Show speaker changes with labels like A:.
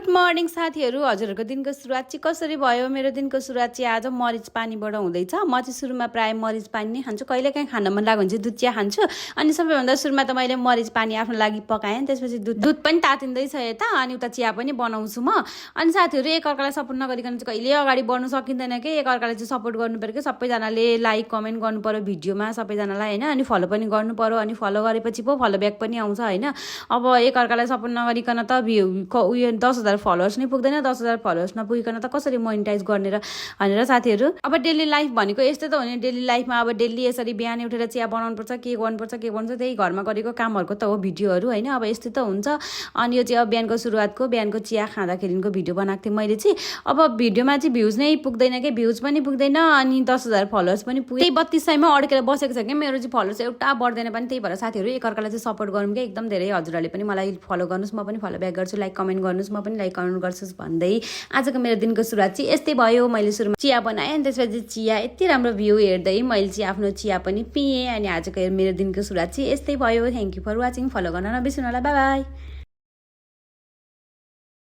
A: Morning साथीहरू, हजुरहरूको दिनको सुरुवात चाहिँ कसरी भयो? मेरो दिनको सुरुवात चाहिँ आज मरिच पानीबाट हुँदैछ। म चाहिँ सुरुमा प्राय मरिच पानी नै खान्छु, कहिलेकाहीँ खान मन लाग्यो भने चाहिँ दुध चिया खान्छु। अनि सबैभन्दा सुरुमा त मैले मरिच पानी आफ्नो लागि पकाएँ, त्यसपछि दुध पनि तातिँदैछ यता, अनि उता चिया पनि बनाउँछु म। अनि साथीहरू, एकअर्कालाई सपोर्ट नगरिकन चाहिँ कहिले अगाडि बढ्नु सकिँदैन कि। एकअर्कालाई चाहिँ सपोर्ट गर्नु पर्यो कि, सबैजनाले लाइक कमेन्ट गर्नु पर्यो भिडियोमा सबैजनालाई होइन, अनि फलो पनि गर्नु पर्यो। अनि फलो गरेपछि पो फलो ब्याक पनि आउँछ होइन। अब एकअर्कालाई सपोर्ट नगरिकन त उयो 10,000 फलोवर्स नै पुग्दैन, 10,000 फलोवर्स नपुगिकन त कसरी मोनिटाइज गर्ने र भनेर साथीहरू। अब डेली लाइफ भनेको यस्तै त हो नि। डेली लाइफमा अब डेली यसरी बिहान उठेर चिया बनाउनुपर्छ, के गर्नुपर्छ त्यही घरमा गरेको कामहरूको त हो भिडियोहरू होइन। अब यस्तै त हुन्छ। अनि यो चाहिँ अब बिहानको चिया खाँदाखेरिको भिडियो बनाएको थिएँ मैले चाहिँ। अब भिडियोमा चाहिँ भ्युज नै पुग्दैन कि, भ्युज पनि पुग्दैन, अनि 10,000 फलोवर्स पनि पुग्दैन। त्यही 3200मा अड्केर बसेको छ क्या मेरो चाहिँ फलोवर्स, एउटा बढ्दैन पनि। त्यही भएर साथीहरू एकअर्कालाई चाहिँ सपोर्ट गरौँ क्या एकदम धेरै। हजुरहरूले पनि मलाई फलो गर्नुहोस्, म पनि फलो ब्याक गर्छु, लाइक कमेन्ट गर्नुहोस्, म पनि लाइक कमेन्ट गर्छु भन्दै आजको मेरो दिनको सुरुवात चाहिँ यस्तै भयो। मैले सुरुमा चिया बनाएँ, अनि त्यसपछि चिया यति राम्रो भ्यू हेर्दै मैले चाहिँ आफ्नो चिया पनि पिएँ। अनि आजको मेरो दिनको सुरुवात चाहिँ यस्तै भयो। Thank you for watching. Follow गर्न नबिर्सनु होला। Bye by.